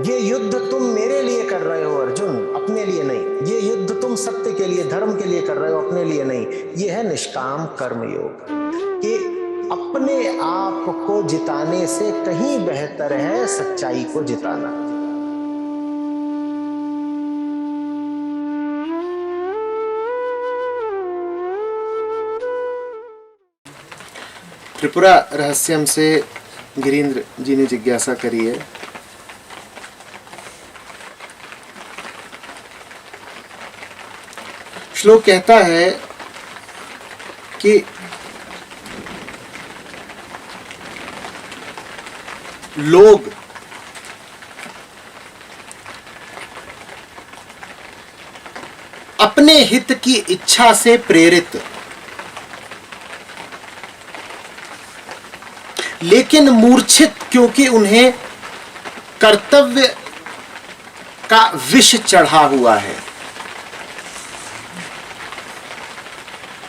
ये युद्ध तुम मेरे लिए कर रहे हो अर्जुन, अपने लिए नहीं। ये युद्ध तुम सत्य के लिए, धर्म के लिए कर रहे हो, अपने लिए नहीं। ये है निष्काम कर्म योग, कि अपने आप को जिताने से कहीं बेहतर है सच्चाई को जिताना। त्रिपुरा रहस्यम से गिरीन्द्र जी ने जिज्ञासा करी है, श्लोक कहता है कि लोग अपने हित की इच्छा से प्रेरित, लेकिन मूर्छित क्योंकि उन्हें कर्तव्य का विष चढ़ा हुआ है।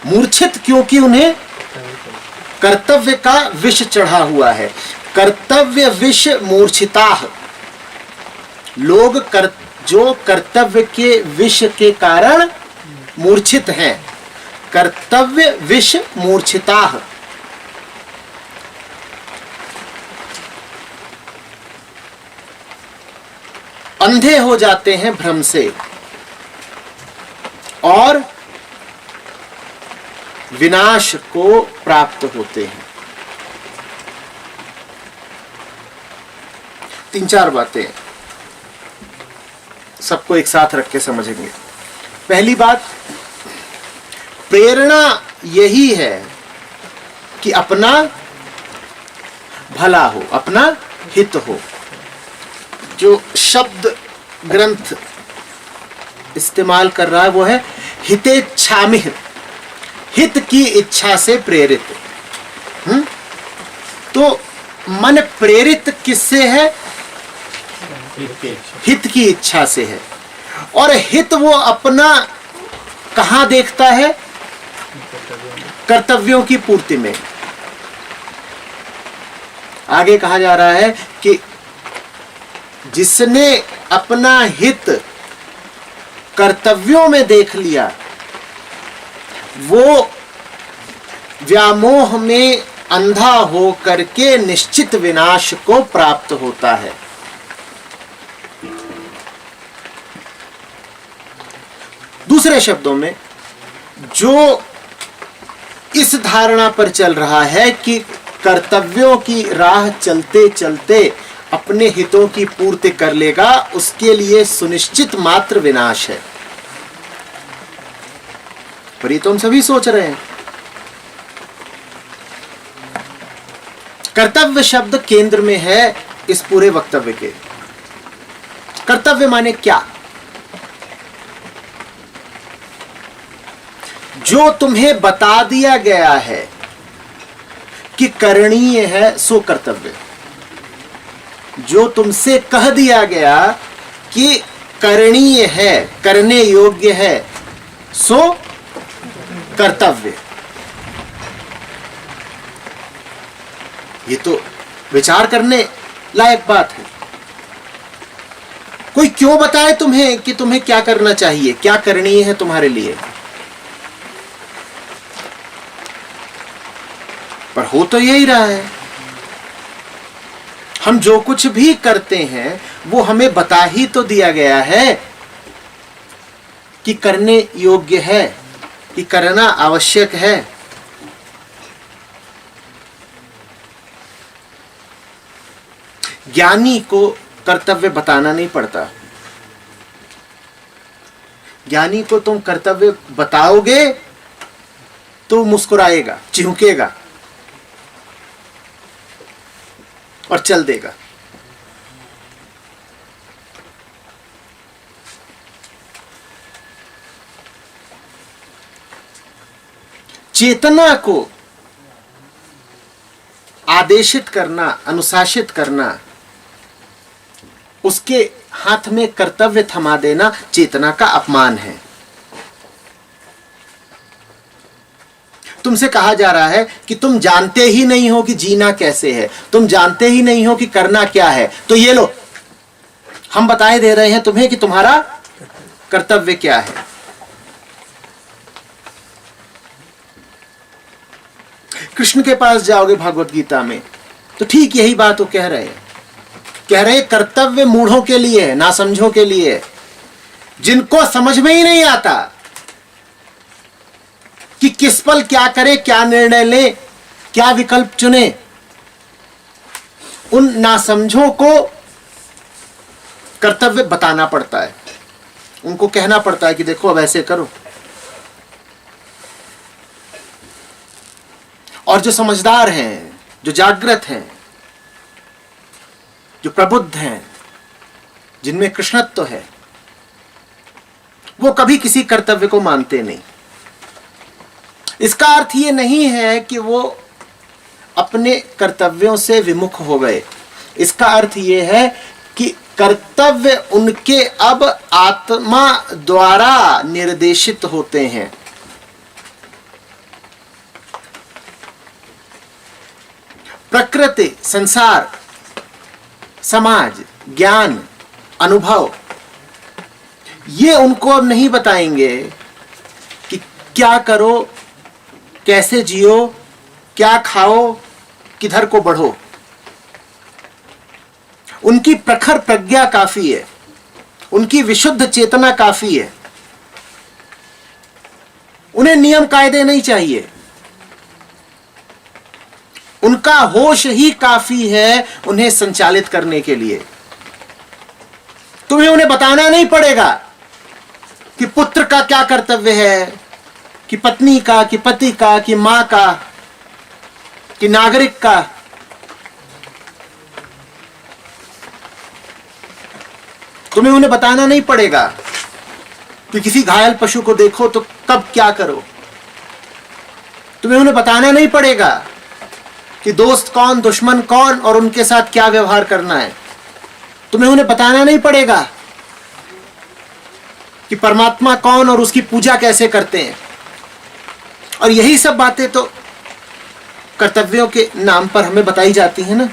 मूर्छित क्योंकि उन्हें कर्तव्य का विष चढ़ा हुआ है। कर्तव्य विष मूर्छिताः, लोग जो कर्तव्य के विष के कारण मूर्छित हैं। कर्तव्य विष मूर्छिताः, अंधे हो जाते हैं भ्रम से और विनाश को प्राप्त होते हैं। तीन चार बातें सबको एक साथ रख के समझेंगे। पहली बात, प्रेरणा यही है कि अपना भला हो, अपना हित हो। जो शब्द ग्रंथ इस्तेमाल कर रहा है वो है हितेच्छामिः, हित की इच्छा से प्रेरित। तो मन प्रेरित किससे है? हित की इच्छा से है। और हित वो अपना कहां देखता है? कर्तव्यों की पूर्ति में। आगे कहा जा रहा है कि जिसने अपना हित कर्तव्यों में देख लिया वो व्यामोह में अंधा हो करके निश्चित विनाश को प्राप्त होता है। दूसरे शब्दों में, जो इस धारणा पर चल रहा है कि कर्तव्यों की राह चलते चलते अपने हितों की पूर्ति कर लेगा, उसके लिए सुनिश्चित मात्र विनाश है। पर ये तो हम सभी सोच रहे हैं। कर्तव्य शब्द केंद्र में है इस पूरे वक्तव्य के। कर्तव्य माने क्या? जो तुम्हें बता दिया गया है कि करणीय है सो कर्तव्य। जो तुमसे कह दिया गया कि करणीय है, करने योग्य है, सो कर्तव्य। ये तो विचार करने लायक बात है। कोई क्यों बताए तुम्हें कि तुम्हें क्या करना चाहिए, क्या करणीय है तुम्हारे लिए? पर हो तो यही रहा है। हम जो कुछ भी करते हैं वो हमें बता ही तो दिया गया है कि करने योग्य है, कि करना आवश्यक है। ज्ञानी को कर्तव्य बताना नहीं पड़ता। ज्ञानी को तुम कर्तव्य बताओगे तो मुस्कुराएगा, चिहुकेगा और चल देगा। चेतना को आदेशित करना, अनुशासित करना, उसके हाथ में कर्तव्य थमा देना चेतना का अपमान है। तुमसे कहा जा रहा है कि तुम जानते ही नहीं हो कि जीना कैसे है, तुम जानते ही नहीं हो कि करना क्या है, तो ये लो हम बताए दे रहे हैं तुम्हें कि तुम्हारा कर्तव्य क्या है। कृष्ण के पास जाओगे भागवत गीता में तो ठीक यही बात वो कह रहे हैं। कह रहे कर्तव्य मूढ़ों के लिए है, नासमझों के लिए है, जिनको समझ में ही नहीं आता कि किस पल क्या करे, क्या निर्णय ले, क्या विकल्प चुने। उन नासमझों को कर्तव्य बताना पड़ता है, उनको कहना पड़ता है कि देखो अब ऐसे करो। और जो समझदार हैं, जो जागृत हैं, जो प्रबुद्ध हैं, जिनमें कृष्णत्व है, वो कभी किसी कर्तव्य को मानते नहीं। इसका अर्थ ये नहीं है कि वो अपने कर्तव्यों से विमुख हो गए। इसका अर्थ ये है कि कर्तव्य उनके अब आत्मा द्वारा निर्देशित होते हैं। प्रकृति, संसार, समाज, ज्ञान, अनुभव ये उनको अब नहीं बताएंगे कि क्या करो, कैसे जियो, क्या खाओ, किधर को बढ़ो। उनकी प्रखर प्रज्ञा काफी है, उनकी विशुद्ध चेतना काफी है। उन्हें नियम कायदे नहीं चाहिए, उनका होश ही काफी है उन्हें संचालित करने के लिए। तुम्हें उन्हें बताना नहीं पड़ेगा कि पुत्र का क्या कर्तव्य है, कि पत्नी का, कि पति का, कि मां का, कि नागरिक का। तुम्हें उन्हें बताना नहीं पड़ेगा कि किसी घायल पशु को देखो तो कब क्या करो। तुम्हें उन्हें बताना नहीं पड़ेगा कि दोस्त कौन, दुश्मन कौन और उनके साथ क्या व्यवहार करना है। तुम्हें उन्हें बताना नहीं पड़ेगा कि परमात्मा कौन और उसकी पूजा कैसे करते हैं। और यही सब बातें तो कर्तव्यों के नाम पर हमें बताई जाती है ना।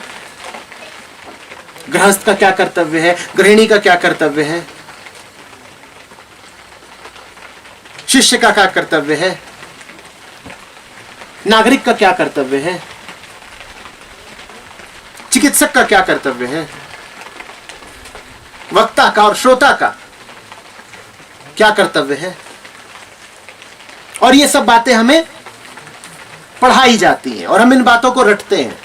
गृहस्थ का क्या कर्तव्य है, गृहिणी का क्या कर्तव्य है, शिष्य का क्या कर्तव्य है, नागरिक का क्या कर्तव्य है, चिकित्सक का क्या कर्तव्य है, वक्ता का और श्रोता का क्या कर्तव्य है। और ये सब बातें हमें पढ़ाई जाती हैं और हम इन बातों को रटते हैं।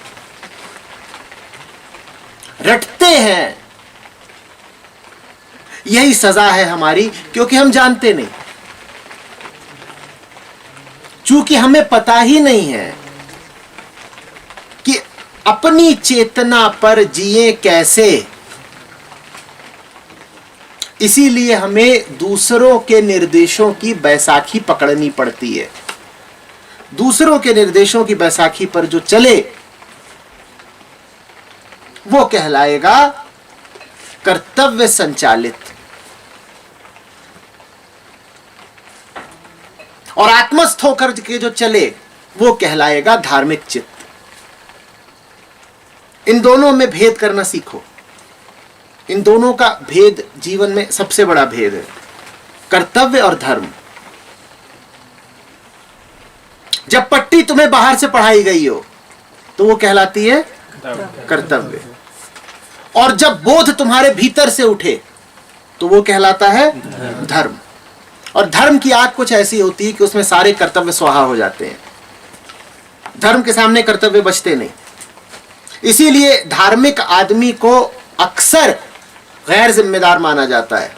यही सजा है हमारी, क्योंकि हम जानते नहीं। चूंकि हमें पता ही नहीं है कि अपनी चेतना पर जिए कैसे, इसीलिए हमें दूसरों के निर्देशों की बैसाखी पकड़नी पड़ती है। दूसरों के निर्देशों की बैसाखी पर जो चले वो कहलाएगा कर्तव्य संचालित। और आत्मस्थ होकर के जो चले वो कहलाएगा धार्मिक चित्त। इन दोनों में भेद करना सीखो। इन दोनों का भेद जीवन में सबसे बड़ा भेद है, कर्तव्य और धर्म। जब पट्टी तुम्हें बाहर से पढ़ाई गई हो तो वो कहलाती है कर्तव्य, और जब बोध तुम्हारे भीतर से उठे तो वो कहलाता है धर्म। और धर्म की आग कुछ ऐसी होती है कि उसमें सारे कर्तव्य स्वाहा हो जाते हैं। धर्म के सामने कर्तव्य बचते नहीं। इसीलिए धार्मिक आदमी को अक्सर गैर जिम्मेदार माना जाता है।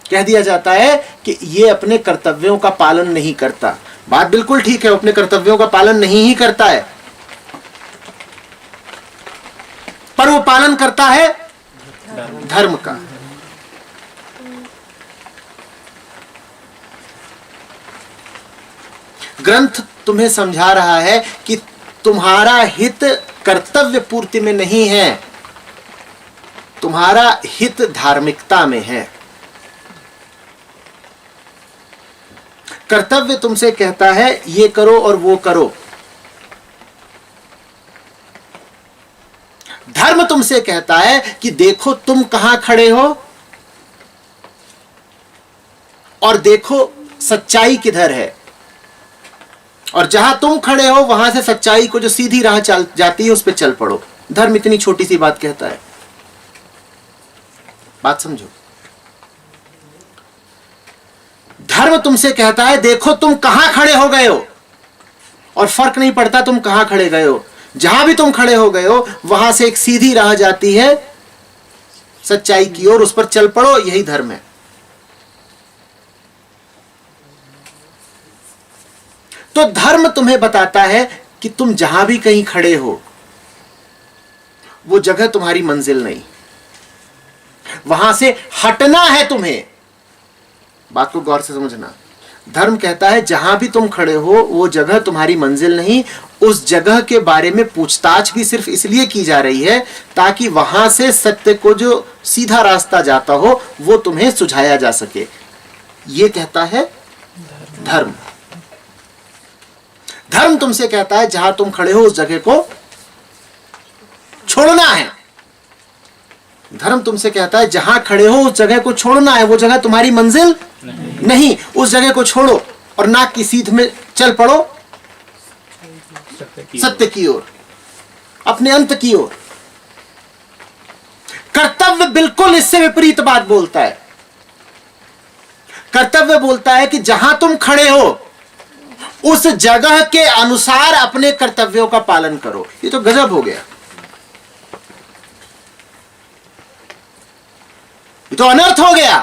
कह दिया जाता है कि ये अपने कर्तव्यों का पालन नहीं करता। बात बिल्कुल ठीक है, अपने कर्तव्यों का पालन नहीं ही करता है, पर वो पालन करता है धर्म का। ग्रंथ तुम्हें समझा रहा है कि तुम्हारा हित कर्तव्य पूर्ति में नहीं है, तुम्हारा हित धार्मिकता में है। कर्तव्य तुमसे कहता है ये करो और वो करो। धर्म तुमसे कहता है कि देखो तुम कहां खड़े हो और देखो सच्चाई किधर है, और जहां तुम खड़े हो वहां से सच्चाई को जो सीधी राह चल जाती है उस पर चल पड़ो। धर्म इतनी छोटी सी बात कहता है, बात समझो। धर्म तुमसे कहता है देखो तुम कहां खड़े हो गए हो, और फर्क नहीं पड़ता तुम कहां खड़े गए हो, जहां भी तुम खड़े हो गए हो वहां से एक सीधी राह जाती है सच्चाई की ओर, उस पर चल पड़ो, यही धर्म है। तो धर्म तुम्हें बताता है कि तुम जहां भी कहीं खड़े हो वो जगह तुम्हारी मंजिल नहीं, वहां से हटना है तुम्हें। बात को गौर से समझना। धर्म कहता है जहां भी तुम खड़े हो वो जगह तुम्हारी मंजिल नहीं, उस जगह के बारे में पूछताछ भी सिर्फ इसलिए की जा रही है ताकि वहां से सत्य को जो सीधा रास्ता जाता हो वो तुम्हें सुझाया जा सके। ये कहता है धर्म। धर्म तुमसे कहता है जहां तुम खड़े हो उस जगह को छोड़ना है। धर्म तुमसे कहता है जहां खड़े हो उस जगह को छोड़ना है, वो जगह तुम्हारी मंजिल नहीं। उस जगह को छोड़ो और नाक की सीध में चल पड़ो सत्य की ओर, अपने अंत की ओर। कर्तव्य बिल्कुल इससे विपरीत बात बोलता है। कर्तव्य बोलता है कि जहां तुम खड़े हो उस जगह के अनुसार अपने कर्तव्यों का पालन करो। ये तो गजब हो गया, ये तो अनर्थ हो गया।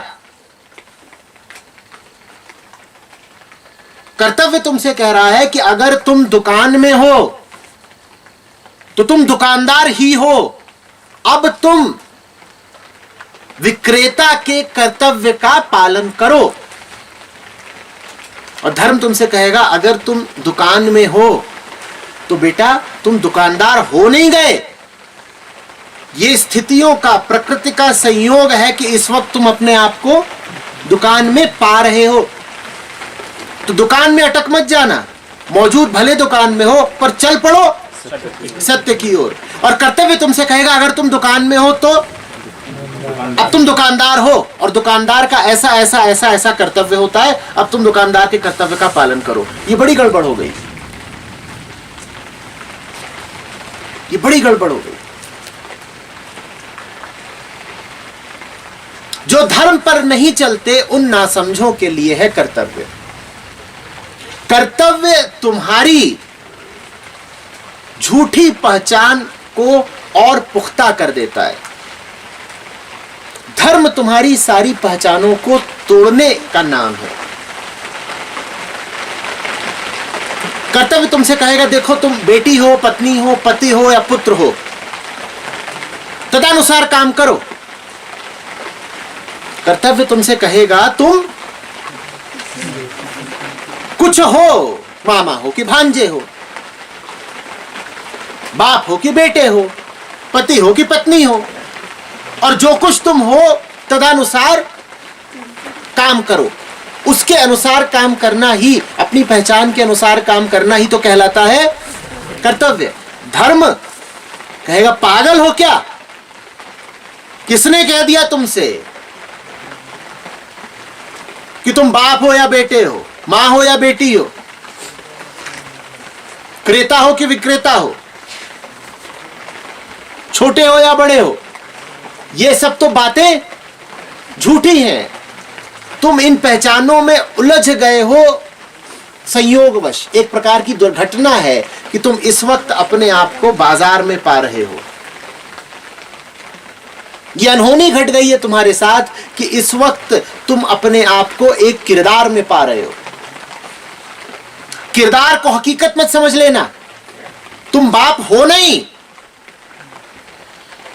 कर्तव्य तुमसे कह रहा है कि अगर तुम दुकान में हो तो तुम दुकानदार ही हो, अब तुम विक्रेता के कर्तव्य का पालन करो। और धर्म तुमसे कहेगा अगर तुम दुकान में हो तो बेटा तुम दुकानदार हो नहीं गए, ये स्थितियों का, प्रकृति का संयोग है कि इस वक्त तुम अपने आप को दुकान में पा रहे हो। तो दुकान में अटक मत जाना, मौजूद भले दुकान में हो पर चल पड़ो सत्य की ओर। और कर्तव्य तुमसे कहेगा अगर तुम दुकान में हो तो अब तुम दुकानदार हो, और दुकानदार का ऐसा ऐसा ऐसा ऐसा कर्तव्य होता है, अब तुम दुकानदार के कर्तव्य का पालन करो। ये बड़ी गड़बड़ हो गई, ये बड़ी गड़बड़ हो गई। जो धर्म पर नहीं चलते उन नासमझों के लिए है कर्तव्य। कर्तव्य तुम्हारी झूठी पहचान को और पुख्ता कर देता है। धर्म तुम्हारी सारी पहचानों को तोड़ने का नाम है। कर्तव्य तुमसे कहेगा देखो तुम बेटी हो, पत्नी हो, पति हो या पुत्र हो, तदनुसार काम करो। कर्तव्य तुमसे कहेगा तुम कुछ हो, मामा हो कि भांजे हो, बाप हो कि बेटे हो, पति हो कि पत्नी हो, और जो कुछ तुम हो तदनुसार काम करो। उसके अनुसार काम करना ही, अपनी पहचान के अनुसार काम करना ही तो कहलाता है कर्तव्य। धर्म कहेगा पागल हो क्या, किसने कह दिया तुमसे कि तुम बाप हो या बेटे हो, मां हो या बेटी हो, क्रेता हो कि विक्रेता हो, छोटे हो या बड़े हो, ये सब तो बातें झूठी हैं। तुम इन पहचानों में उलझ गए हो संयोगवश। एक प्रकार की दुर्घटना है कि तुम इस वक्त अपने आप को बाजार में पा रहे हो। ये अनहोनी घट गई है तुम्हारे साथ कि इस वक्त तुम अपने आप को एक किरदार में पा रहे हो। किरदार को हकीकत मत समझ लेना, तुम बाप हो नहीं।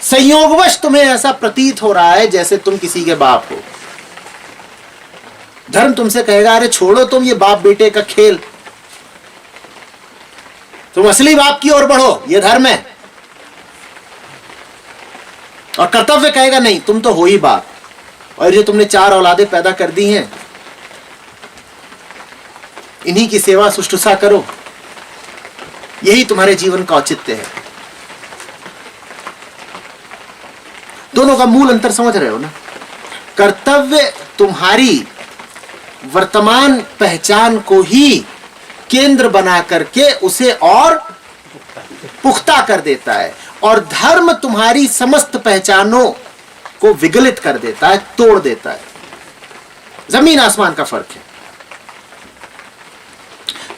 संयोगवश तुम्हें ऐसा प्रतीत हो रहा है जैसे तुम किसी के बाप हो। धर्म तुमसे कहेगा अरे छोड़ो तुम ये बाप बेटे का खेल, तुम असली बाप की ओर बढ़ो, ये धर्म है। और कर्तव्य कहेगा नहीं, तुम तो हो ही बाप, और ये तुमने 4 औलादें पैदा कर दी हैं, इन्हीं की सेवा शुश्रूषा करो, यही तुम्हारे जीवन का औचित्य है। दोनों का मूल अंतर समझ रहे हो ना? कर्तव्य तुम्हारी वर्तमान पहचान को ही केंद्र बना करके उसे और पुख्ता कर देता है, और धर्म तुम्हारी समस्त पहचानों को विगलित कर देता है, तोड़ देता है। जमीन आसमान का फर्क है।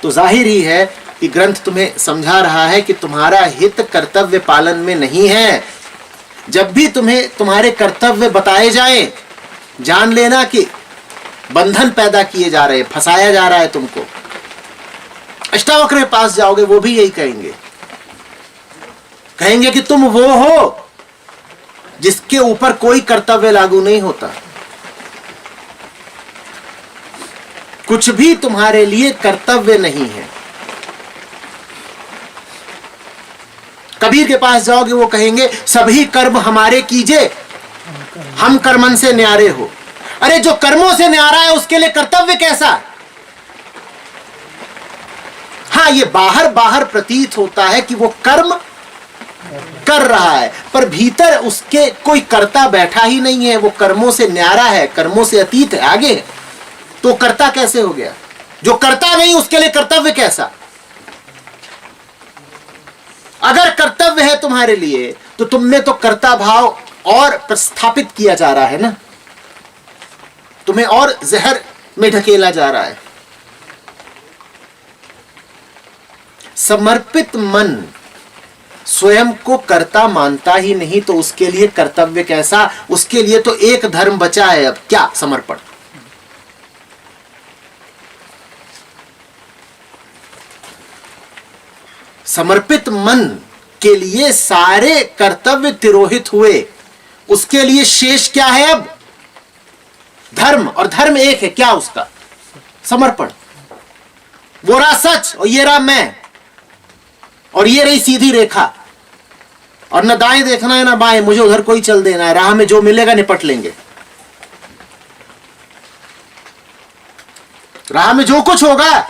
तो जाहिर ही है कि ग्रंथ तुम्हें समझा रहा है कि तुम्हारा हित कर्तव्य पालन में नहीं है। जब भी तुम्हें तुम्हारे कर्तव्य बताए जाएं, जान लेना कि बंधन पैदा किए जा रहे हैं, फंसाया जा रहा है तुमको। अष्टावक्र के पास जाओगे, वो भी यही कहेंगे, कहेंगे कि तुम वो हो जिसके ऊपर कोई कर्तव्य लागू नहीं होता, कुछ भी तुम्हारे लिए कर्तव्य नहीं है। कबीर के पास जाओगे, वो कहेंगे सभी कर्म हमारे कीजिए, हम कर्मन से न्यारे हो। अरे जो कर्मों से न्यारा है उसके लिए कर्तव्य कैसा? हाँ, ये बाहर बाहर प्रतीत होता है कि वो कर्म कर रहा है, पर भीतर उसके कोई कर्ता बैठा ही नहीं है। वो कर्मों से न्यारा है, कर्मों से अतीत है, आगे है। तो कर्ता कैसे हो गया? जो कर्ता नहीं उसके लिए कर्तव्य कैसा? अगर कर्तव्य है तुम्हारे लिए तो तुमने तो कर्ता भाव और प्रस्थापित किया जा रहा है ना, तुम्हें और जहर में ढकेला जा रहा है। समर्पित मन स्वयं को कर्ता मानता ही नहीं, तो उसके लिए कर्तव्य कैसा? उसके लिए तो एक धर्म बचा है अब, क्या? समर्पण। समर्पित मन के लिए सारे कर्तव्य तिरोहित हुए, उसके लिए शेष क्या है अब? धर्म। और धर्म एक है, क्या उसका? समर्पण। वो रहा सच और ये रहा मैं, और ये रही सीधी रेखा, और न दाएं देखना है ना बाएं, मुझे उधर कोई चल देना है, राह में जो मिलेगा निपट लेंगे। राह में जो कुछ होगा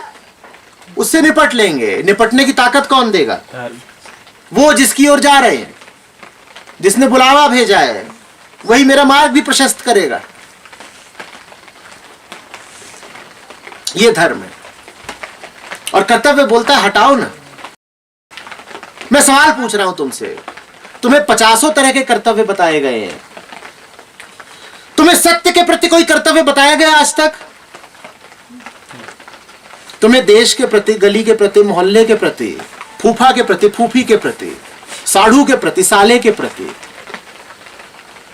उससे निपट लेंगे। निपटने की ताकत कौन देगा? वो जिसकी ओर जा रहे हैं, जिसने बुलावा भेजा है, वही मेरा मार्ग भी प्रशस्त करेगा। ये धर्म है। और कर्तव्य बोलता है हटाओ ना। मैं सवाल पूछ रहा हूं तुमसे, तुम्हें 50 तरह के कर्तव्य बताए गए हैं, तुम्हें सत्य के प्रति कोई कर्तव्य बताया गया आज तक? तुम्हें देश के प्रति, गली के प्रति, मोहल्ले के प्रति, फूफा के प्रति, फूफी के प्रति, साढ़ू के प्रति, साले के प्रति,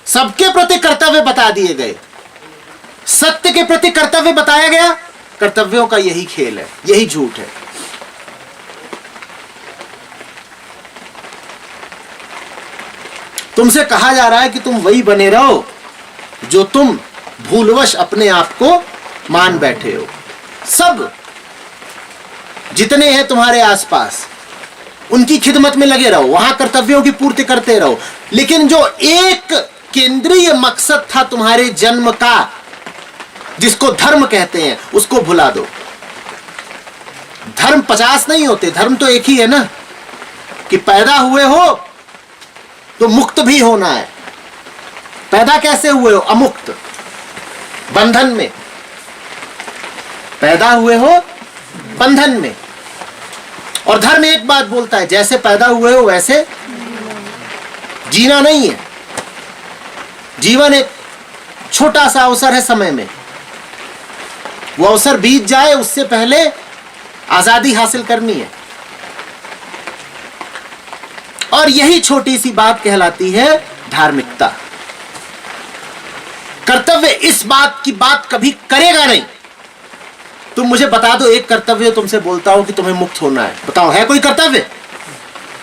सबके प्रति कर्तव्य बता दिए गए। सत्य के प्रति कर्तव्य बताया गया? कर्तव्यों का यही खेल है, यही झूठ है। तुमसे कहा जा रहा है कि तुम वही बने रहो जो तुम भूलवश अपने आप को मान बैठे हो। सब जितने हैं तुम्हारे आसपास, उनकी खिदमत में लगे रहो, वहां कर्तव्यों की पूर्ति करते रहो, लेकिन जो एक केंद्रीय मकसद था तुम्हारे जन्म का, जिसको धर्म कहते हैं, उसको भुला दो। धर्म 50 नहीं होते, धर्म तो एक ही है ना, कि पैदा हुए हो तो मुक्त भी होना है। पैदा कैसे हुए हो? अमुक्त, बंधन में। पैदा हुए हो बंधन में। और धर्म एक बात बोलता है, जैसे पैदा हुए हो वैसे जीना नहीं है। जीवन एक छोटा सा अवसर है समय में, वो अवसर बीत जाए उससे पहले आजादी हासिल करनी है। और यही छोटी सी बात कहलाती है धार्मिकता। कर्तव्य इस बात की बात कभी करेगा नहीं। तुम मुझे बता दो एक कर्तव्य, तुमसे बोलता हूं कि तुम्हें मुक्त होना है, बताओ है कोई कर्तव्य?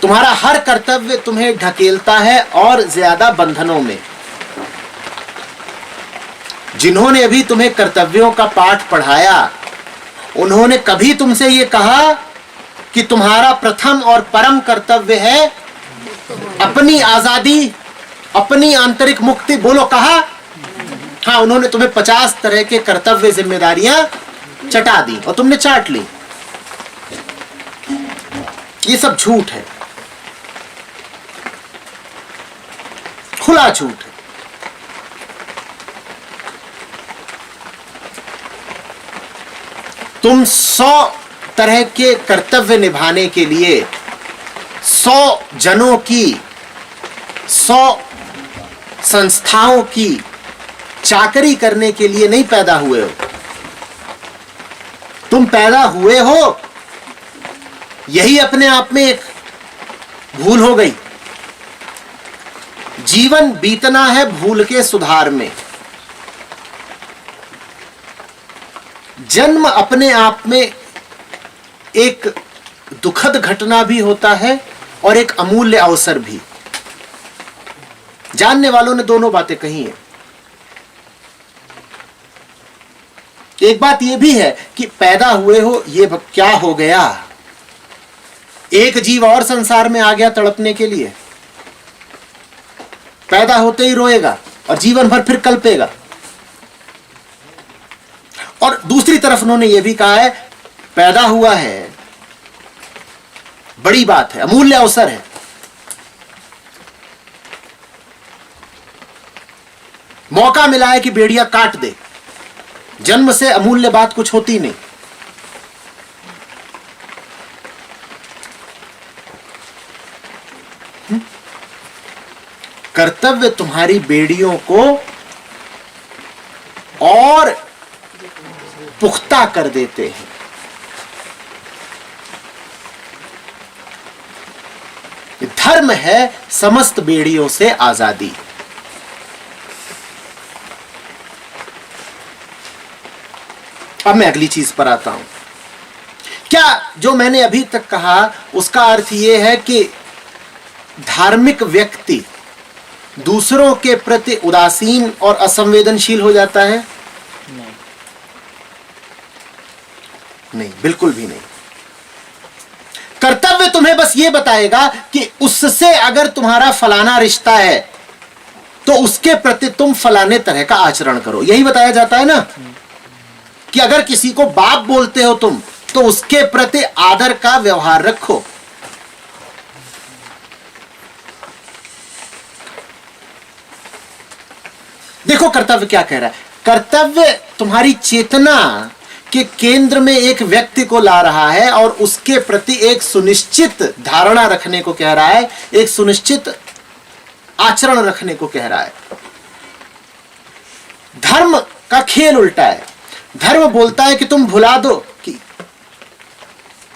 तुम्हारा हर कर्तव्य तुम्हें ढकेलता है और ज्यादा बंधनों में। जिन्होंने अभी तुम्हें कर्तव्यों का पाठ पढ़ाया, उन्होंने कभी तुमसे यह कहा कि तुम्हारा प्रथम और परम कर्तव्य है अपनी आजादी, अपनी आंतरिक मुक्ति? बोलो, कहा? हाँ, उन्होंने तुम्हें 50 तरह के कर्तव्य जिम्मेदारियां चटा दी और तुमने चाट ली। ये सब झूठ है, खुला झूठ है। तुम 100 तरह के कर्तव्य निभाने के लिए 100 जनों की, 100 संस्थाओं की चाकरी करने के लिए नहीं पैदा हुए हो। तुम पैदा हुए हो, यही अपने आप में एक भूल हो गई। जीवन बीतना है भूल के सुधार में। जन्म अपने आप में एक दुखद घटना भी होता है और एक अमूल्य अवसर भी। जानने वालों ने दोनों बातें कही हैं। एक बात यह भी है कि पैदा हुए हो, ये क्या हो गया, एक जीव और संसार में आ गया तड़पने के लिए। पैदा होते ही रोएगा और जीवन भर फिर कल्पेगा। और दूसरी तरफ उन्होंने यह भी कहा है, पैदा हुआ है, बड़ी बात है, अमूल्य अवसर है। मौका मिला है कि भेड़िया काट दे। जन्म से अमूल्य बात कुछ होती नहीं। कर्तव्य तुम्हारी बेड़ियों को और पुख्ता कर देते हैं। धर्म है समस्त बेड़ियों से आजादी। अब मैं अगली चीज पर आता हूं। क्या जो मैंने अभी तक कहा उसका अर्थ यह है कि धार्मिक व्यक्ति दूसरों के प्रति उदासीन और असंवेदनशील हो जाता है? नहीं, बिल्कुल भी नहीं। कर्तव्य तुम्हें बस यह बताएगा कि उससे अगर तुम्हारा फलाना रिश्ता है तो उसके प्रति तुम फलाने तरह का आचरण करो। यही बताया जाता है ना कि अगर किसी को बाप बोलते हो तुम तो उसके प्रति आदर का व्यवहार रखो। देखो कर्तव्य क्या कह रहा है। कर्तव्य तुम्हारी चेतना के केंद्र में एक व्यक्ति को ला रहा है और उसके प्रति एक सुनिश्चित धारणा रखने को कह रहा है, एक सुनिश्चित आचरण रखने को कह रहा है। धर्म का खेल उल्टा है। धर्म बोलता है कि तुम भुला दो कि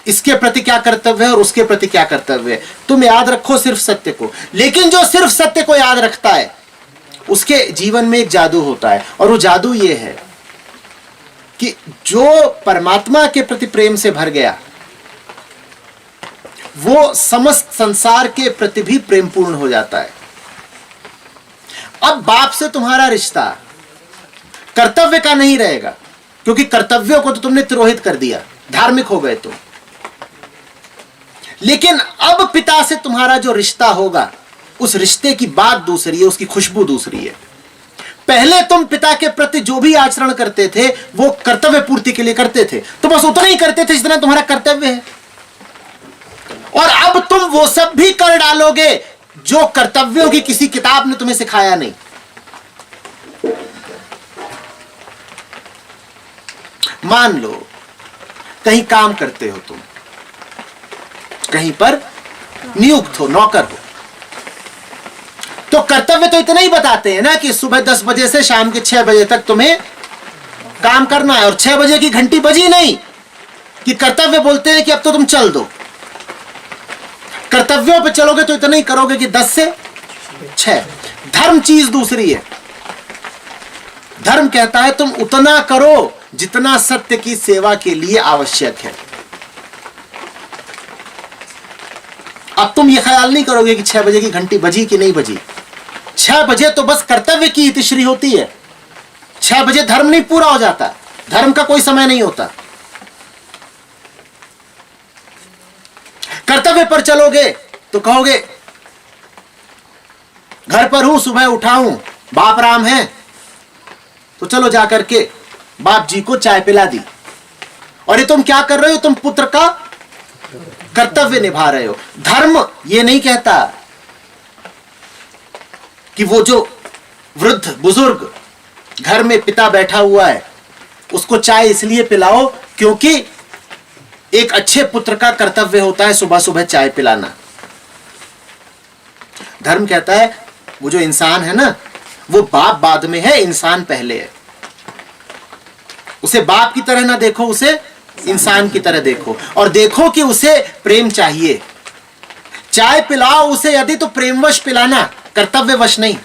इसके प्रति क्या कर्तव्य है और उसके प्रति क्या कर्तव्य है, तुम याद रखो सिर्फ सत्य को। लेकिन जो सिर्फ सत्य को याद रखता है उसके जीवन में एक जादू होता है, और वो जादू ये है कि जो परमात्मा के प्रति प्रेम से भर गया वो समस्त संसार के प्रति भी प्रेमपूर्ण हो जाता है। अब बाप से तुम्हारा रिश्ता कर्तव्य का नहीं रहेगा, क्योंकि कर्तव्यों को तो तुमने तिरोहित कर दिया, धार्मिक हो गए तुम। लेकिन अब पिता से तुम्हारा जो रिश्ता होगा उस रिश्ते की बात दूसरी है, उसकी खुशबू दूसरी है। पहले तुम पिता के प्रति जो भी आचरण करते थे वो कर्तव्य पूर्ति के लिए करते थे, तो बस उतना ही करते थे जितना तुम्हारा कर्तव्य है। और अब तुम वो सब भी कर डालोगे जो कर्तव्यों की किसी किताब ने तुम्हें सिखाया नहीं। मान लो कहीं काम करते हो तुम, कहीं पर नियुक्त हो, नौकर हो, तो कर्तव्य तो इतना ही बताते हैं ना कि सुबह 10 बजे से शाम के 6 बजे तक तुम्हें काम करना है, और 6 बजे की घंटी बजी नहीं कि कर्तव्य बोलते हैं कि अब तो तुम चल दो। कर्तव्यों पे चलोगे तो इतना ही करोगे कि 10 से 6। धर्म चीज दूसरी है। धर्म कहता है तुम उतना करो जितना सत्य की सेवा के लिए आवश्यक है। अब तुम ये ख्याल नहीं करोगे कि 6 बजे की घंटी बजी कि नहीं बजी। 6 बजे तो बस कर्तव्य की इतिश्री होती है। 6 बजे धर्म नहीं पूरा हो जाता, धर्म का कोई समय नहीं होता। कर्तव्य पर चलोगे तो कहोगे घर पर हूं, सुबह उठा हूं, बाप राम है तो चलो जाकर के बाप जी को चाय पिला दी। और ये तुम क्या कर रहे हो, तुम पुत्र का कर्तव्य निभा रहे हो। धर्म ये नहीं कहता कि वो जो वृद्ध बुजुर्ग घर में पिता बैठा हुआ है उसको चाय इसलिए पिलाओ क्योंकि एक अच्छे पुत्र का कर्तव्य होता है सुबह सुबह चाय पिलाना। धर्म कहता है वो जो इंसान है ना, वो बाप बाद में है, इंसान पहले है। उसे बाप की तरह ना देखो, उसे इंसान की तरह देखो, और देखो कि उसे प्रेम चाहिए। चाय पिलाओ उसे यदि तो प्रेमवश पिलाना, कर्तव्यवश नहीं।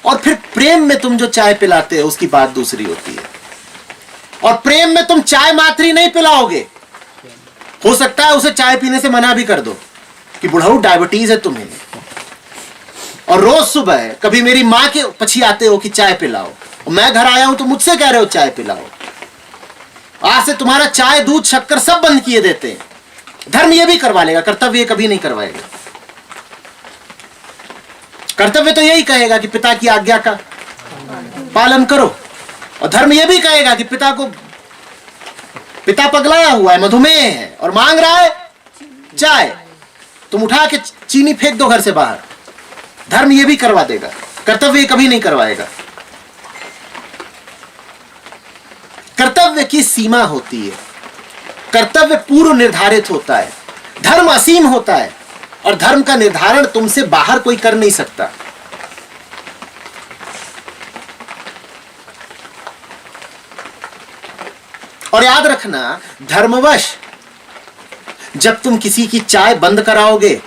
और फिर प्रेम में तुम जो चाय पिलाते हो उसकी बात दूसरी होती है। और प्रेम में तुम चाय मात्र ही नहीं पिलाओगे, हो सकता है उसे चाय पीने से मना भी कर दो कि बुढ़ऊ डायबिटीज है तुम्हें, और रोज सुबह कभी मेरी मां के पछियाते हो कि चाय पिलाओ, और मैं घर आया हूं तो मुझसे कह रहे हो चाय पिलाओ। आज से तुम्हारा चाय दूध शक्कर सब बंद किए देते हैं। धर्म ये भी करवा लेगा, कर्तव्य ये कभी नहीं करवाएगा। कर्तव्य तो यही कहेगा कि पिता की आज्ञा का पालन करो, और धर्म यह भी कहेगा कि पिता पगलाया हुआ है, मधुमेह है और मांग रहा है चाय, तुम उठा के चीनी फेंक दो घर से बाहर। धर्म यह भी करवा देगा, कर्तव्य कभी नहीं करवाएगा। कर्तव्य की सीमा होती है, कर्तव्य पूर्व निर्धारित होता है, धर्म असीम होता है, और धर्म का निर्धारण तुमसे बाहर कोई कर नहीं सकता। और याद रखना, धर्मवश जब तुम किसी की चाय बंद कराओगे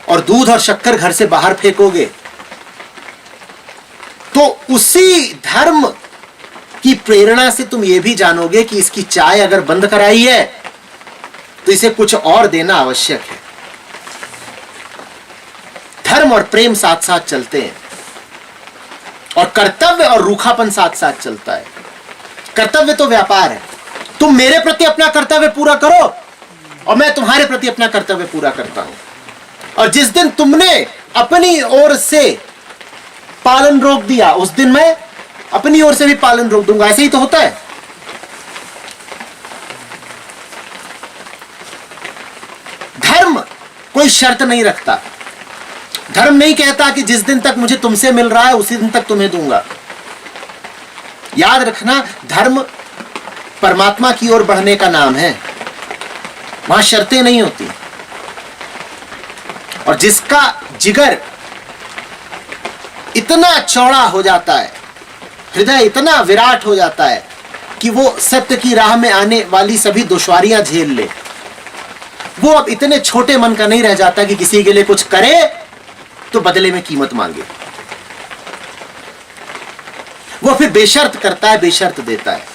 और दूध और शक्कर घर से बाहर फेंकोगे, तो उसी धर्म की प्रेरणा से तुम यह भी जानोगे कि इसकी चाय अगर बंद कराई है तो इसे कुछ और देना आवश्यक है। धर्म और प्रेम साथ साथ चलते हैं, और कर्तव्य और रूखापन साथ साथ चलता है। कर्तव्य तो व्यापार है, तुम मेरे प्रति अपना कर्तव्य पूरा करो और मैं तुम्हारे प्रति अपना कर्तव्य पूरा करता हूं। और जिस दिन तुमने अपनी ओर से पालन रोक दिया, उस दिन मैं अपनी ओर से भी पालन रोक दूंगा। ऐसे ही तो होता है। धर्म कोई शर्त नहीं रखता। धर्म नहीं कहता कि जिस दिन तक मुझे तुमसे मिल रहा है उसी दिन तक तुम्हें दूंगा। याद रखना, धर्म परमात्मा की ओर बढ़ने का नाम है, वहां शर्तें नहीं होती। और जिसका जिगर इतना चौड़ा हो जाता है, हृदय इतना विराट हो जाता है कि वो सत्य की राह में आने वाली सभी दुश्वारियां झेल ले, वो अब इतने छोटे मन का नहीं रह जाता कि किसी के लिए कुछ करे तो बदले में कीमत मांगे। वो फिर बेशर्त करता है, बेशर्त देता है।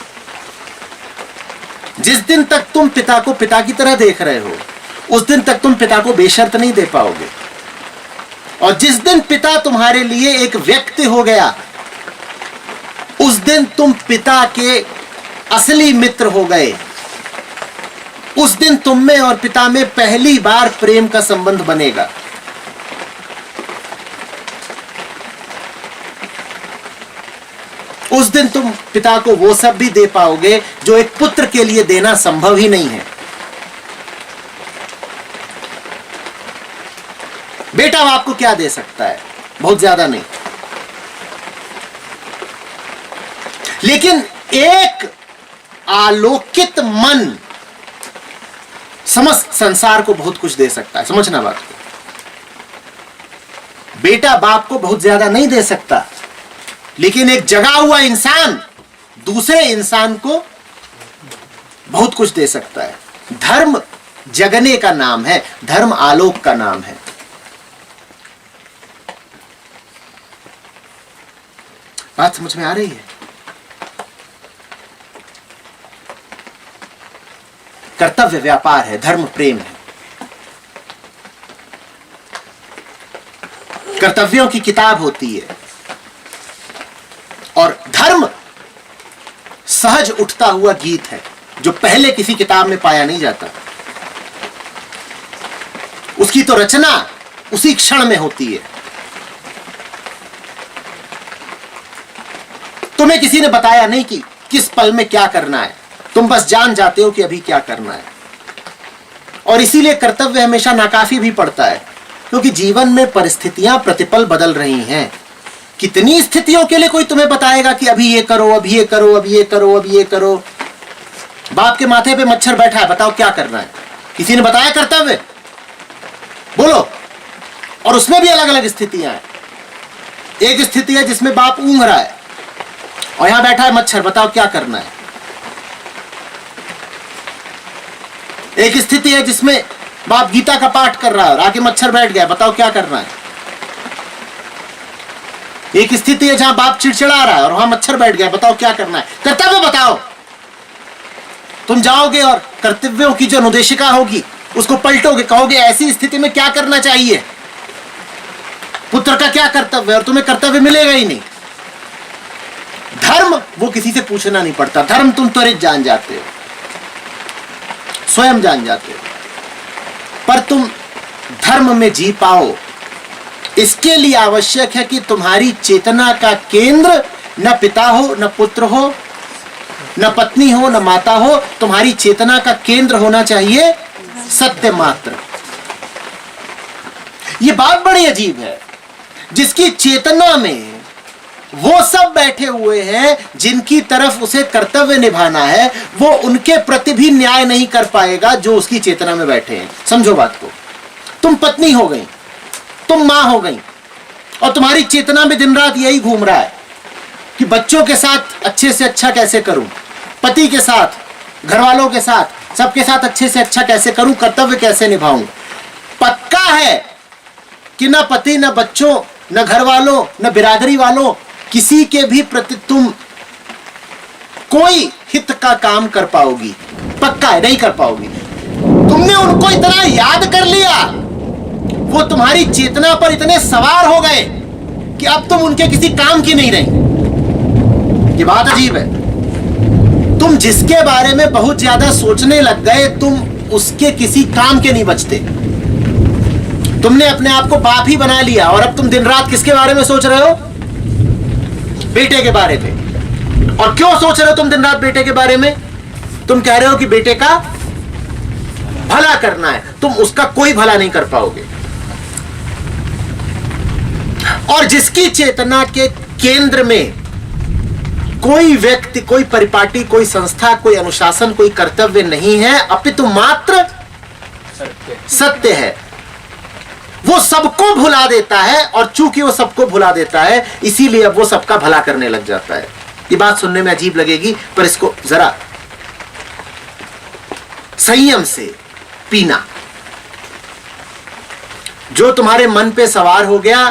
जिस दिन तक तुम पिता को पिता की तरह देख रहे हो, उस दिन तक तुम पिता को बेशर्त नहीं दे पाओगे। और जिस दिन पिता तुम्हारे लिए एक व्यक्ति हो गया, उस दिन तुम पिता के असली मित्र हो गए। उस दिन तुम में और पिता में पहली बार प्रेम का संबंध बनेगा। उस दिन तुम पिता को वो सब भी दे पाओगे जो एक पुत्र के लिए देना संभव ही नहीं है। बेटा आपको क्या दे सकता है? बहुत ज्यादा नहीं, लेकिन एक आलोकित मन समस्त संसार को बहुत कुछ दे सकता है। समझना बात को। बेटा बाप को बहुत ज्यादा नहीं दे सकता, लेकिन एक जगा हुआ इंसान दूसरे इंसान को बहुत कुछ दे सकता है। धर्म जगने का नाम है, धर्म आलोक का नाम है। बात समझ में आ रही है? कर्तव्य व्यापार है, धर्म प्रेम है। कर्तव्यों की किताब होती है और धर्म सहज उठता हुआ गीत है जो पहले किसी किताब में पाया नहीं जाता। उसकी तो रचना उसी क्षण में होती है। तुम्हें किसी ने बताया नहीं कि किस पल में क्या करना है, तुम बस जान जाते हो कि अभी क्या करना है। और इसीलिए कर्तव्य हमेशा नाकाफी भी पड़ता है, क्योंकि जीवन में परिस्थितियां प्रतिपल बदल रही हैं। कितनी स्थितियों के लिए कोई तुम्हें बताएगा कि अभी ये करो, अभी ये करो, अभी ये करो, अभी ये करो। बाप के माथे पे मच्छर बैठा है, बताओ क्या करना है? किसी ने बताया कर्तव्य? बोलो। और उसमें भी अलग अलग स्थितियां हैं। एक स्थिति है जिसमें बाप ऊँघ रहा है और यहां बैठा है मच्छर, बताओ क्या करना है? एक स्थिति है जिसमें बाप गीता का पाठ कर रहा है और आके मच्छर बैठ गया, बताओ क्या करना है? एक स्थिति है जहां बाप चिड़चिड़ा रहा है और वहां मच्छर बैठ गया, बताओ क्या करना है? कर्तव्य बताओ। तुम जाओगे और कर्तव्यों की जो अनुदेशिका होगी उसको पलटोगे, कहोगे ऐसी स्थिति में क्या करना चाहिए, पुत्र का क्या कर्तव्य, और तुम्हें कर्तव्य मिलेगा ही नहीं। धर्म वो किसी से पूछना नहीं पड़ता, धर्म तुम त्वरित जान जाते हो, स्वयं जान जाते हो। पर तुम धर्म में जी पाओ, इसके लिए आवश्यक है कि तुम्हारी चेतना का केंद्र न पिता हो, न पुत्र हो, न पत्नी हो, न माता हो। तुम्हारी चेतना का केंद्र होना चाहिए सत्य मात्र। यह बात बड़ी अजीब है, जिसकी चेतना में वो सब बैठे हुए हैं जिनकी तरफ उसे कर्तव्य निभाना है, वो उनके प्रति भी न्याय नहीं कर पाएगा जो उसकी चेतना में बैठे हैं। समझो बात को। तुम पत्नी हो गई, तुम मां हो गई, और तुम्हारी चेतना में दिन रात यही घूम रहा है कि बच्चों के साथ अच्छे से अच्छा कैसे करूं, पति के साथ, घर वालों के साथ, सबके साथ अच्छे से अच्छा कैसे करूं, कर्तव्य कैसे निभाऊं। पक्का है कि न पति, न बच्चों, न घर वालों, न बिरादरी वालों, किसी के भी प्रति तुम कोई हित का काम कर पाओगी? पक्का है, नहीं कर पाओगी। तुमने उनको इतना याद कर लिया, वो तुम्हारी चेतना पर इतने सवार हो गए कि अब तुम उनके किसी काम की नहीं रही। ये बात अजीब है। तुम जिसके बारे में बहुत ज्यादा सोचने लग गए, तुम उसके किसी काम के नहीं बचते। तुमने अपने आप को बाप ही बना लिया, और अब तुम दिन रात किसके बारे में सोच रहे हो? बेटे के बारे में। और क्यों सोच रहे हो तुम दिन रात बेटे के बारे में? तुम कह रहे हो कि बेटे का भला करना है। तुम उसका कोई भला नहीं कर पाओगे। और जिसकी चेतना के केंद्र में कोई व्यक्ति, कोई परिपाटी, कोई संस्था, कोई अनुशासन, कोई कर्तव्य नहीं है, अपितु मात्र सत्य है, वो सबको भुला देता है। और चूंकि वो सबको भुला देता है, इसीलिए अब वो सबका भला करने लग जाता है। ये बात सुनने में अजीब लगेगी, पर इसको जरा संयम से पीना। जो तुम्हारे मन पे सवार हो गया,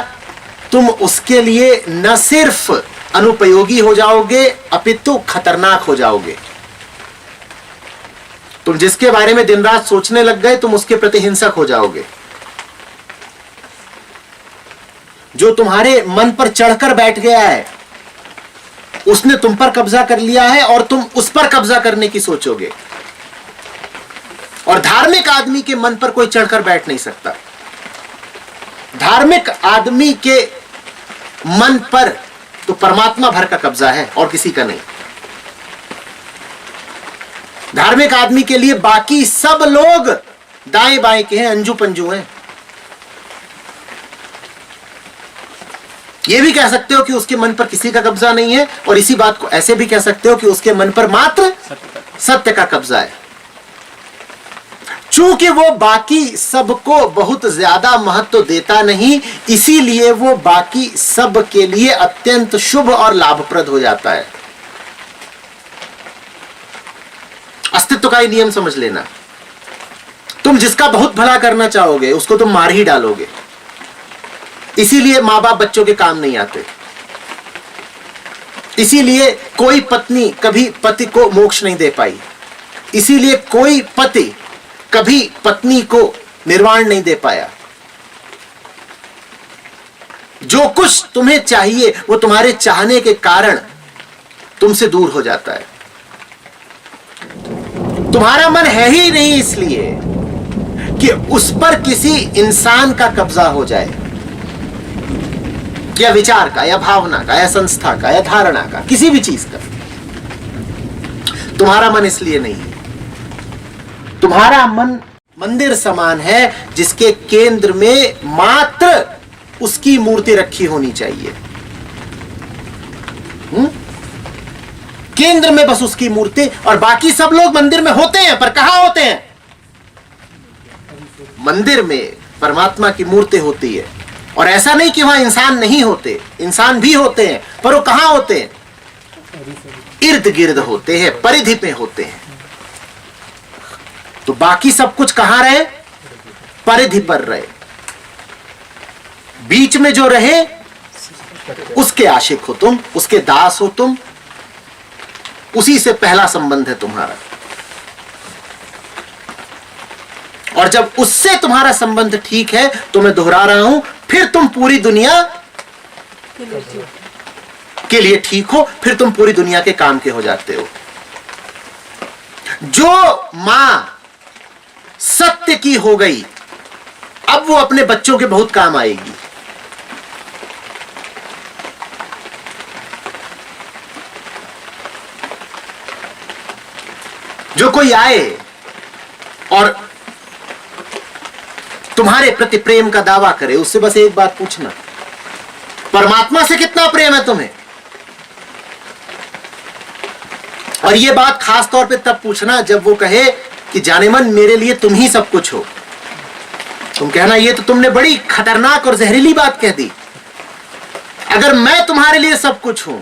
तुम उसके लिए न सिर्फ अनुपयोगी हो जाओगे, अपितु खतरनाक हो जाओगे। तुम जिसके बारे में दिन रात सोचने लग गए, तुम उसके प्रति हिंसक हो जाओगे। जो तुम्हारे मन पर चढ़कर बैठ गया है, उसने तुम पर कब्जा कर लिया है और तुम उस पर कब्जा करने की सोचोगे। और धार्मिक आदमी के मन पर कोई चढ़कर बैठ नहीं सकता। धार्मिक आदमी के मन पर तो परमात्मा भर का कब्जा है और किसी का नहीं। धार्मिक आदमी के लिए बाकी सब लोग दाएं बाएं के हैं, अंजू पंजू हैं। यह भी कह सकते हो कि उसके मन पर किसी का कब्जा नहीं है, और इसी बात को ऐसे भी कह सकते हो कि उसके मन पर मात्र सत्य का कब्जा है। चूंकि वो बाकी सबको बहुत ज्यादा महत्व देता नहीं, इसीलिए वो बाकी सब के लिए अत्यंत शुभ और लाभप्रद हो जाता है। अस्तित्व का ही नियम समझ लेना। तुम जिसका बहुत भला करना चाहोगे, उसको तुम मार ही डालोगे। इसीलिए मां बाप बच्चों के काम नहीं आते। इसीलिए कोई पत्नी कभी पति को मोक्ष नहीं दे पाई। इसीलिए कोई पति कभी पत्नी को निर्वाण नहीं दे पाया। जो कुछ तुम्हें चाहिए वो तुम्हारे चाहने के कारण तुमसे दूर हो जाता है। तुम्हारा मन है ही नहीं इसलिए कि उस पर किसी इंसान का कब्जा हो जाए, या विचार का, या भावना का, या संस्था का, या धारणा का, किसी भी चीज का। तुम्हारा मन इसलिए नहीं है। तुम्हारा मन मंदिर समान है जिसके केंद्र में मात्र उसकी मूर्ति रखी होनी चाहिए। केंद्र में बस उसकी मूर्ति, और बाकी सब लोग मंदिर में होते हैं पर कहां होते हैं? मंदिर में परमात्मा की मूर्ति होती है। और ऐसा नहीं कि वहां इंसान नहीं होते, इंसान भी होते हैं, पर वो कहां होते हैं? इर्द गिर्द होते हैं, परिधि में होते हैं। तो बाकी सब कुछ कहां रहे? परिधि पर रहे। बीच में जो रहे उसके आशिक हो तुम, उसके दास हो तुम, उसी से पहला संबंध है तुम्हारा। और जब उससे तुम्हारा संबंध ठीक है, तो मैं दोहरा रहा हूं, फिर तुम पूरी दुनिया के लिए ठीक हो, फिर तुम पूरी दुनिया के काम के हो जाते हो। जो मां सत्य की हो गई, अब वो अपने बच्चों के बहुत काम आएगी। जो कोई आए और तुम्हारे प्रति प्रेम का दावा करे, उससे बस एक बात पूछना, परमात्मा से कितना प्रेम है तुम्हें? और यह बात खास तौर पे तब पूछना जब वो कहे कि जाने मन मेरे लिए तुम ही सब कुछ हो। तुम कहना ये तो तुमने बड़ी खतरनाक और जहरीली बात कह दी। अगर मैं तुम्हारे लिए सब कुछ हूं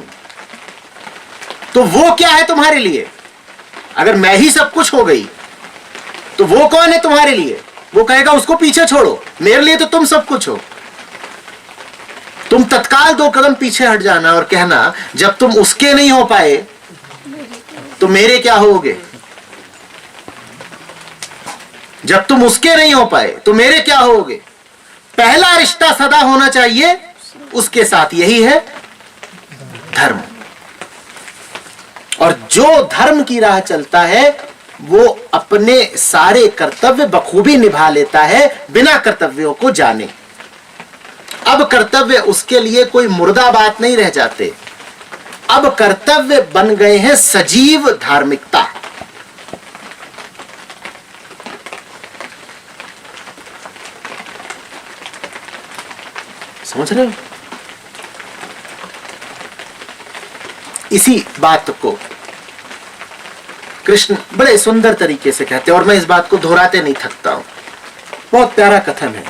तो वो क्या है तुम्हारे लिए? अगर मैं ही सब कुछ हो गई तो वो कौन है तुम्हारे लिए? वो कहेगा उसको पीछे छोड़ो, मेरे लिए तो तुम सब कुछ हो। तुम तत्काल 2 कदम पीछे हट जाना और कहना जब तुम उसके नहीं हो पाए तो मेरे क्या होगे? जब तुम उसके नहीं हो पाए तो मेरे क्या होगे? पहला रिश्ता सदा होना चाहिए उसके साथ, यही है धर्म। और जो धर्म की राह चलता है वो अपने सारे कर्तव्य बखूबी निभा लेता है बिना कर्तव्यों को जाने। अब कर्तव्य उसके लिए कोई मुर्दा बात नहीं रह जाते, अब कर्तव्य बन गए हैं सजीव धार्मिकता। समझ रहे हो? इसी बात को कृष्ण बड़े सुंदर तरीके से कहते हैं, और मैं इस बात को दोहराते नहीं थकता हूं। बहुत प्यारा कथन है।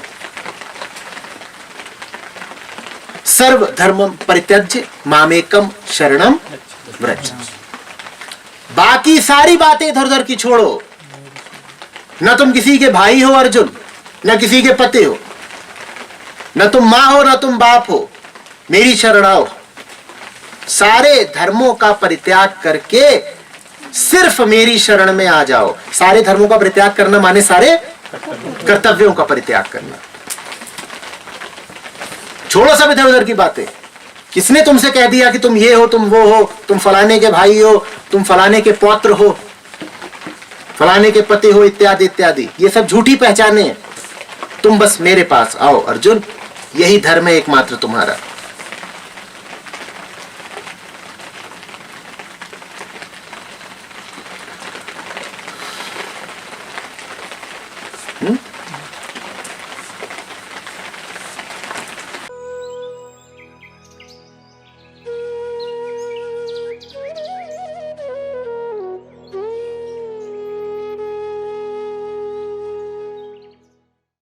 सर्व धर्मम परित्यज्य मामेकम शरणम व्रज। बाकी सारी बातें इधर उधर की छोड़ो। न तुम किसी के भाई हो अर्जुन, न किसी के पति हो, न तुम मां हो, न तुम बाप हो, मेरी शरण आओ। सारे धर्मों का परित्याग करके सिर्फ मेरी शरण में आ जाओ। सारे धर्मों का परित्याग करना माने सारे कर्तव्यों का परित्याग करना। छोड़ो सब इधर उधर की बातें। किसने तुमसे कह दिया कि तुम ये हो, तुम वो हो, तुम फलाने के भाई हो, तुम फलाने के पौत्र हो, फलाने के पति हो, इत्यादि इत्यादि। ये सब झूठी पहचाने हैं। तुम बस मेरे पास आओ अर्जुन, यही धर्म है एकमात्र तुम्हारा।